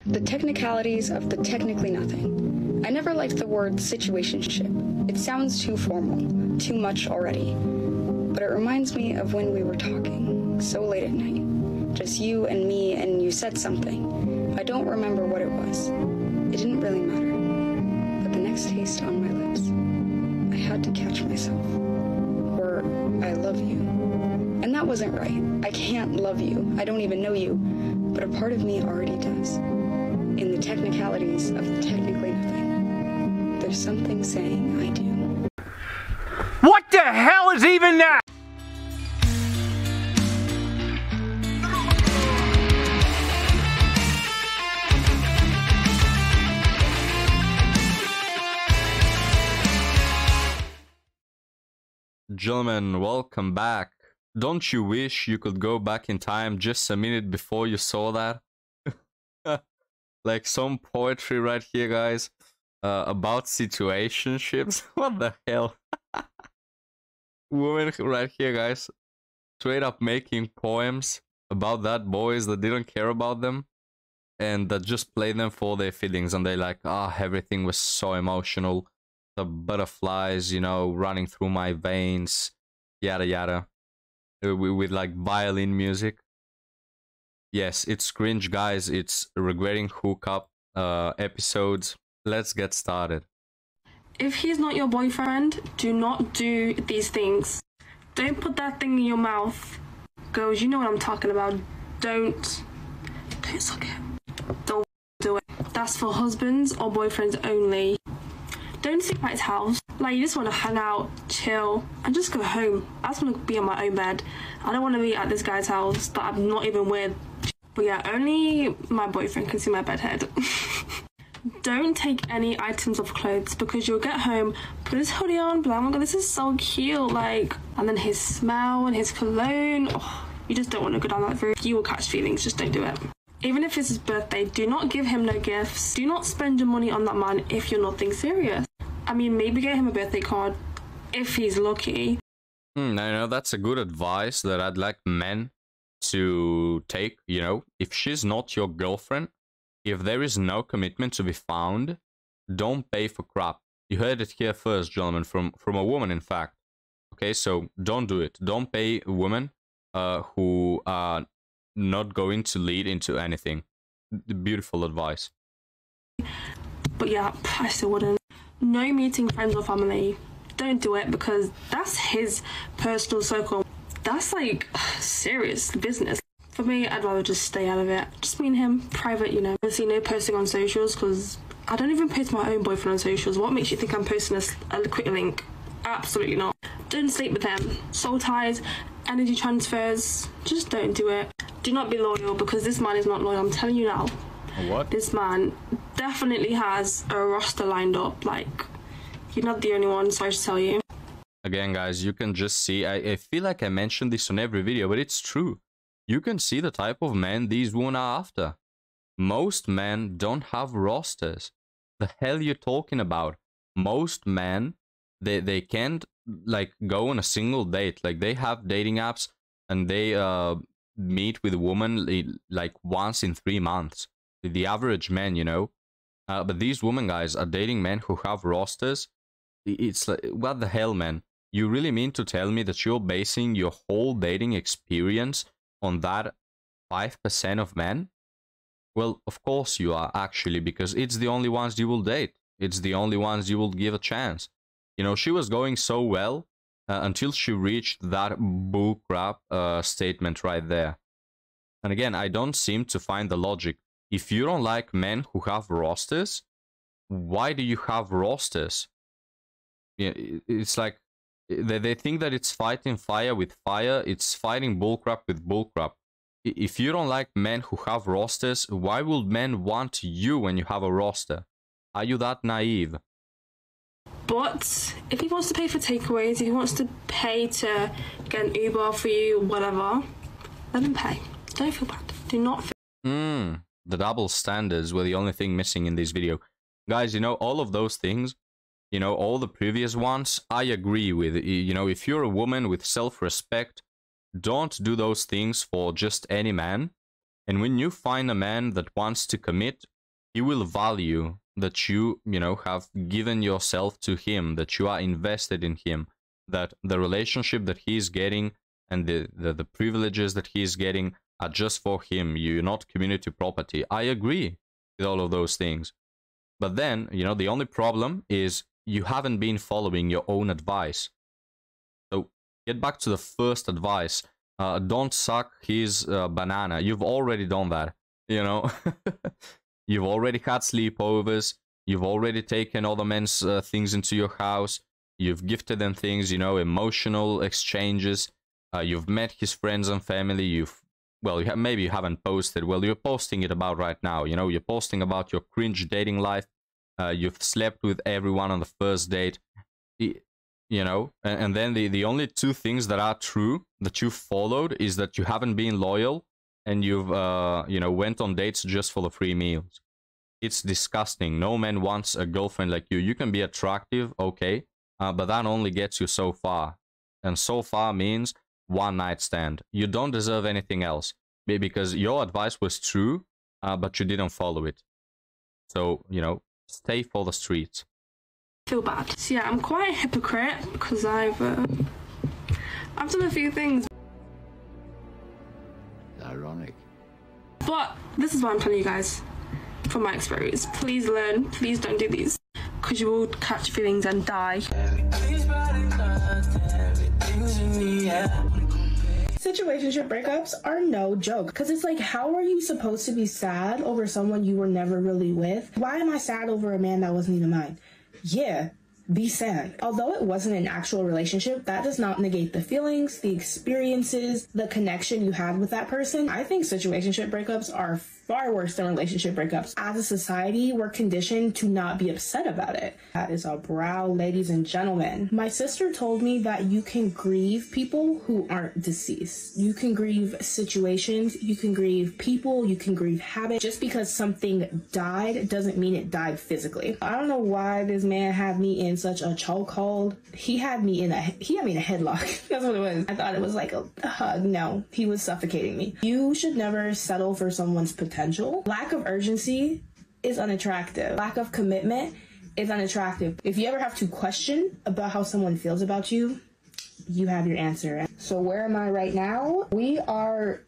The technicalities of the technically nothing. I never liked the word situationship. It sounds too formal, too much already. But it reminds me of when we were talking, so late at night. Just you and me, and you said something. I don't remember what it was. It didn't really matter. But the next taste on my lips, I had to catch myself. Or, I love you. And that wasn't right. I can't love you. I don't even know you. But a part of me already does. In the technicalities of the technically nothing, there's something saying I do. What the hell is even that? Gentlemen, welcome back. Don't you wish you could go back in time just a minute before you saw that? Like some poetry right here, guys, about situationships. What the hell? Women right here, guys, straight up making poems about that boys that didn't care about them and that just play them for their feelings, and they like, everything was so emotional. The butterflies, you know, running through my veins, yada yada, with like violin music. Yes, it's cringe, guys. It's regretting hookup episodes. Let's get started. If he's not your boyfriend, do not do these things. Don't put that thing in your mouth. Girls, you know what I'm talking about. Don't suck it. Don't do it. That's for husbands or boyfriends only. Don't sleep at his house. Like, you just want to hang out, chill, and just go home. I just want to be on my own bed. I don't want to be at this guy's house that I'm not even with. But yeah, only my boyfriend can see my bed head. Don't take any items of clothes, because you'll get home, put his hoodie on, but oh my god, this is so cute, like, and then his smell and his cologne, you just don't want to go down that route. You will catch feelings, just don't do it. Even if it's his birthday, do not give him no gifts. Do not spend your money on that man if you're nothing serious. I mean, maybe get him a birthday card if he's lucky. I know that's a good advice that I'd like men to take. You know, if she's not your girlfriend, if there is no commitment to be found, don't pay for crap. You heard it here first, gentlemen, from a woman, in fact. Okay, so don't do it. Don't pay women who are not going to lead into anything. Beautiful advice. But yeah, I still wouldn't. No meeting friends or family. Don't do it, because that's his personal circle. That's like serious business. For me, I'd rather just stay out of it. Just me and him, private, you know. Obviously, no posting on socials, because I don't even post my own boyfriend on socials. What makes you think I'm posting a quick link? Absolutely not. Don't sleep with him. Soul ties, energy transfers, just don't do it. Do not be loyal, because this man is not loyal, I'm telling you now. What? This man definitely has a roster lined up. Like, you're not the only one, sorry to tell you. Again, guys, you can just see, I feel like I mentioned this on every video, but it's true. You can see the type of men these women are after. Most men don't have rosters. The hell you talking about? Most men, they can't like go on a single date. Like, they have dating apps and they meet with a woman like once in 3 months. The average man, you know. But these women, guys, are dating men who have rosters. It's like, what the hell, man? You really mean to tell me that you're basing your whole dating experience on that 5% of men? Well, of course you are, actually, because it's the only ones you will date. It's the only ones you will give a chance. You know, she was going so well until she reached that bullcrap statement right there. And again, I don't seem to find the logic. If you don't like men who have rosters, why do you have rosters? Yeah, it's like they think that it's fighting fire with fire. It's fighting bullcrap with bullcrap. If you don't like men who have rosters, why would men want you when you have a roster? Are you that naive? But if he wants to pay for takeaways, if he wants to pay to get an Uber for you, whatever, let him pay. Don't feel bad. Do not feel... The double standards were the only thing missing in this video. Guys, you know, all of those things, you know, all the previous ones, I agree with. You know, if you're a woman with self-respect, don't do those things for just any man. And when you find a man that wants to commit, he will value that you know, have given yourself to him, that you are invested in him, that the relationship that he is getting and the privileges that he is getting are just for him. You're not community property. I agree with all of those things. But then, you know, the only problem is you haven't been following your own advice. So get back to the first advice. Don't suck his banana. You've already done that, you know. You've already had sleepovers. You've already taken other men's things into your house. You've gifted them things, you know, emotional exchanges. You've met his friends and family. Maybe you haven't posted. Well, you're posting it about right now. You know, you're posting about your cringe dating life. You've slept with everyone on the first date. You know, and then the only two things that are true that you followed is that you haven't been loyal and you've, you know, went on dates just for the free meals. It's disgusting. No man wants a girlfriend like you. You can be attractive, okay, but that only gets you so far. And so far means one night stand. You don't deserve anything else because your advice was true, but you didn't follow it. So, you know, stay for the streets. Feel bad. So yeah, I'm quite a hypocrite because I've done a few things. Ironic. But this is what I'm telling you guys from my experience. Please learn. Please don't do these because you will catch feelings and die. Situationship breakups are no joke because it's like, how are you supposed to be sad over someone you were never really with? Why am I sad over a man that wasn't even mine? Yeah, be sad. Although it wasn't an actual relationship, that does not negate the feelings, the experiences, the connection you had with that person. I think situationship breakups are far worse than relationship breakups. As a society, we're conditioned to not be upset about it. That is a brow, ladies and gentlemen. My sister told me that you can grieve people who aren't deceased. You can grieve situations, you can grieve people, you can grieve habits. Just because something died doesn't mean it died physically. I don't know why this man had me in such a chokehold. He had me in a headlock. That's what it was. I thought it was like a hug. No, he was suffocating me. You should never settle for someone's potential. Lack of urgency is unattractive. Lack of commitment is unattractive. If you ever have to question about how someone feels about you, you have your answer. So where am I right now? We are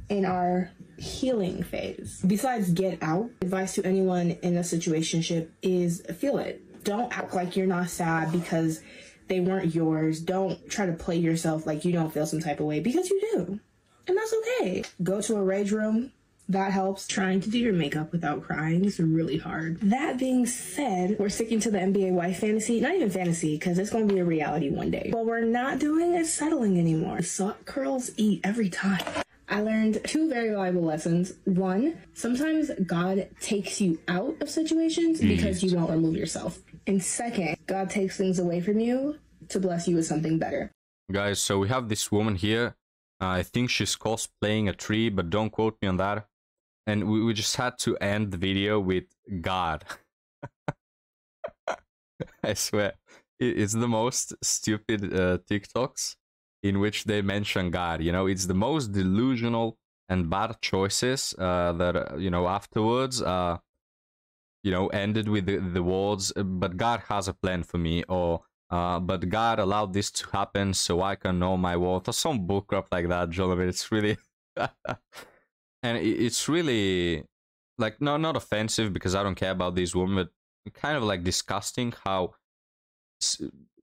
in our healing phase. Besides get out, advice to anyone in a situationship is feel it. Don't act like you're not sad because they weren't yours. Don't try to play yourself like you don't feel some type of way because you do. And that's okay. Go to a rage room. That helps. Trying to do your makeup without crying is really hard. That being said, we're sticking to the NBA wife fantasy. Not even fantasy, because it's going to be a reality one day. What we're not doing is settling anymore. Suck curls eat every time. I learned two very valuable lessons. One, sometimes God takes you out of situations because you won't remove yourself. And second, God takes things away from you to bless you with something better. Guys, so we have this woman here. I think she's cosplaying a tree, but don't quote me on that. And we just had to end the video with God. I swear. It's the most stupid TikToks in which they mention God. You know, it's the most delusional and bad choices that, you know, afterwards, you know, ended with the words, but God has a plan for me, or but God allowed this to happen so I can know my worth, or some bullcrap like that, Jonathan. It's really... And it's really, like, no, not offensive because I don't care about these women, but kind of like disgusting how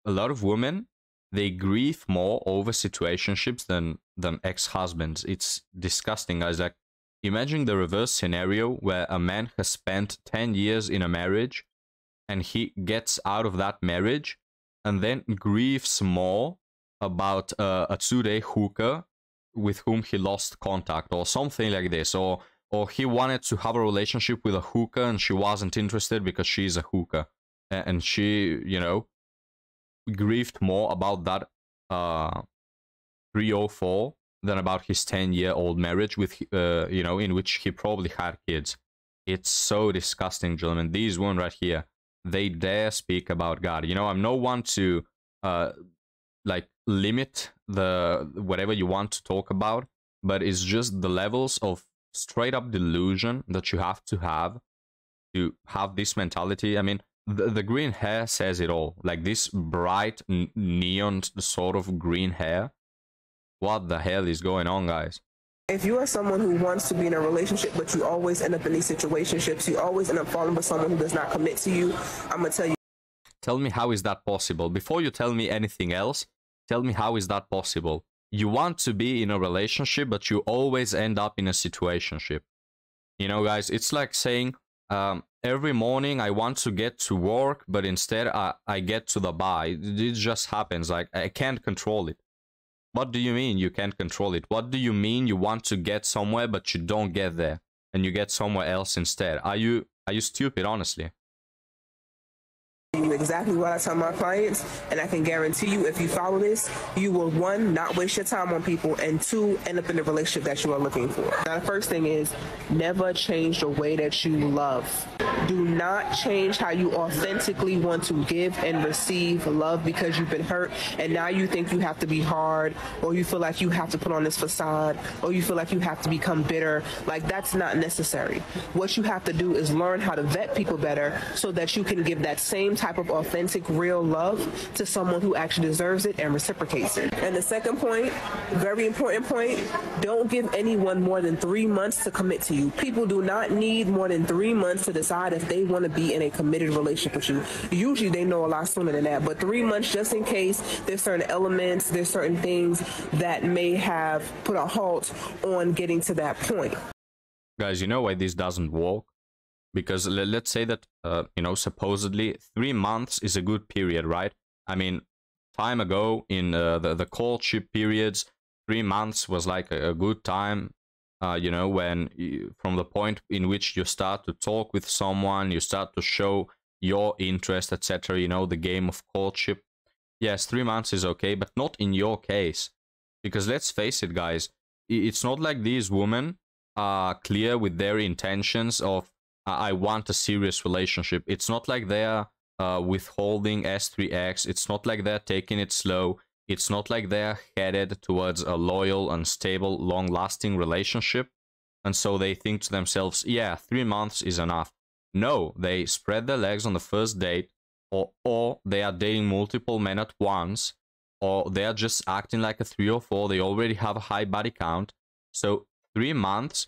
a lot of women, they grieve more over situationships than ex-husbands. It's disgusting, guys. Like, imagine the reverse scenario where a man has spent 10 years in a marriage and he gets out of that marriage and then grieves more about a two-day hooker with whom he lost contact or something like this, or he wanted to have a relationship with a hooker and she wasn't interested because she's a hooker, and she, you know, grieved more about that 304 than about his 10-year-old marriage with you know, in which he probably had kids. It's so disgusting, gentlemen. These women right here, they dare speak about God. You know, I'm no one to like limit the whatever you want to talk about, but it's just the levels of straight up delusion that you have to have this mentality. I mean, the green hair says it all. Like this bright neon sort of green hair. What the hell is going on, guys? If you are someone who wants to be in a relationship, but you always end up in these situationships, you always end up falling for someone who does not commit to you, I'm going to tell you. Tell me, how is that possible? Before you tell me anything else, tell me, how is that possible? You want to be in a relationship, but you always end up in a situationship. You know, guys, it's like saying, every morning I want to get to work, but instead I get to the bar. It just happens. Like, I can't control it. What do you mean you can't control it? What do you mean you want to get somewhere, but you don't get there and you get somewhere else instead? Are you stupid, honestly? Exactly what I tell my clients, and I can guarantee you, if you follow this, you will, one, not waste your time on people, and two, end up in the relationship that you are looking for. Now, the first thing is, never change the way that you love. Do not change how you authentically want to give and receive love because you've been hurt, and now you think you have to be hard, or you feel like you have to put on this facade, or you feel like you have to become bitter. Like, that's not necessary. What you have to do is learn how to vet people better so that you can give that same type of authentic, real love to someone who actually deserves it and reciprocates it. And the second point, very important point, don't give anyone more than 3 months to commit to you. People do not need more than 3 months to decide if they want to be in a committed relationship with you. Usually they know a lot sooner than that, but 3 months just in case there's certain elements, there's certain things that may have put a halt on getting to that point. Guys, you know why this doesn't work? Because let's say that, you know, supposedly 3 months is a good period, right? I mean, time ago in the courtship periods, 3 months was like a good time, you know, when from the point in which you start to talk with someone, you start to show your interest, etc., you know, the game of courtship. Yes, 3 months is okay, but not in your case. Because let's face it, guys, it's not like these women are clear with their intentions of, I want a serious relationship. It's not like they're withholding S3X. It's not like they're taking it slow. It's not like they're headed towards a loyal and stable, long-lasting relationship. And so they think to themselves, yeah, 3 months is enough. No, they spread their legs on the first date, or they are dating multiple men at once, or they are just acting like a 3 or 4. They already have a high body count. So 3 months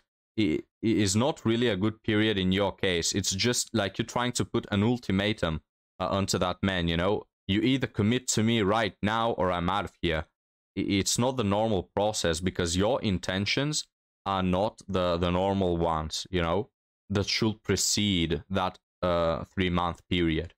is not really a good period in your case. It's just like you're trying to put an ultimatum onto that man, you know? You either commit to me right now or I'm out of here. It's not the normal process because your intentions are not the normal ones, you know? That should precede that 3 month period.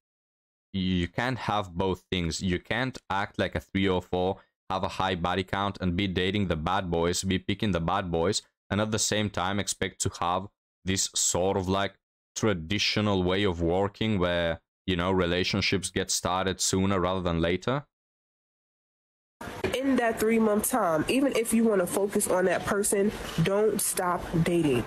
You can't have both things. You can't act like a 3 or 4, have a high body count and be dating the bad boys, be picking the bad boys, and at the same time expect to have this sort of like traditional way of working where, you know, relationships get started sooner rather than later. In that 3 month time, even if you want to focus on that person, don't stop dating.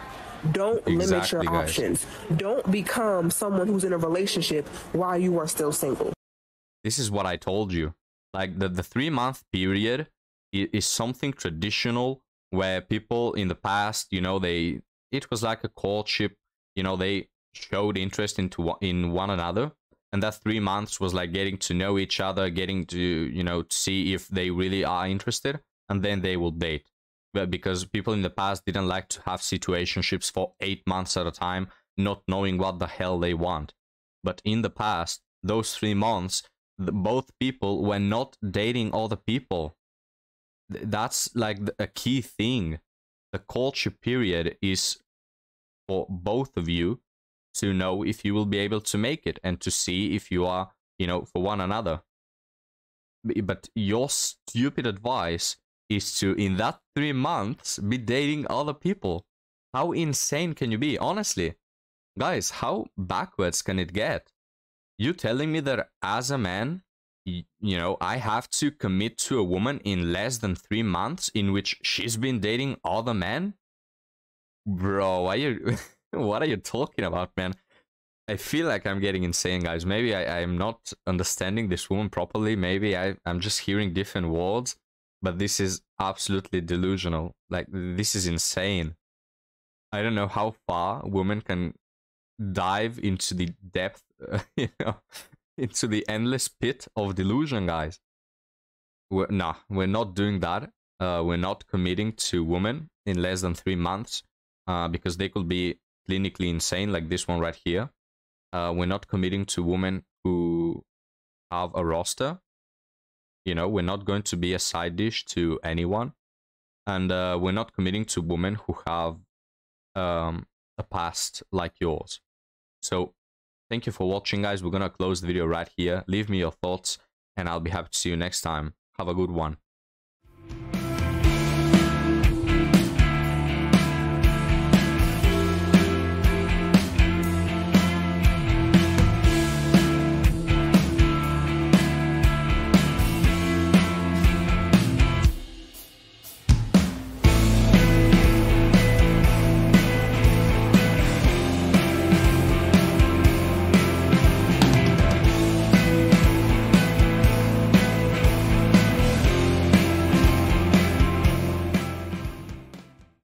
Don't limit your options. Don't become someone who's in a relationship while you are still single. This is what I told you. Like the 3 month period is something traditional where people in the past, you know, it was like a courtship, you know, they showed interest in one another. And that 3 months was like getting to know each other, getting to, you know, see if they really are interested, and then they will date. But because people in the past didn't like to have situationships for 8 months at a time, not knowing what the hell they want. But in the past, those 3 months, both people were not dating other people. That's like a key thing. The courtship period is for both of you to know if you will be able to make it and to see if you are, you know, for one another. But your stupid advice is to, in that 3 months, be dating other people. How insane can you be? Honestly, guys, how backwards can it get? You telling me that as a man, you know, I have to commit to a woman in less than 3 months in which she's been dating other men? Bro, what are you talking about, man? I feel like I'm getting insane, guys. Maybe I'm not understanding this woman properly. Maybe I'm just hearing different words. But this is absolutely delusional. Like, this is insane. I don't know how far women can dive into the depth, you know, into the endless pit of delusion, guys. We're not doing that. We're not committing to women in less than 3 months because they could be clinically insane, like this one right here. We're not committing to women who have a roster. You know, we're not going to be a side dish to anyone. And we're not committing to women who have a past like yours. So thank you for watching, guys. We're going to close the video right here. Leave me your thoughts, and I'll be happy to see you next time. Have a good one.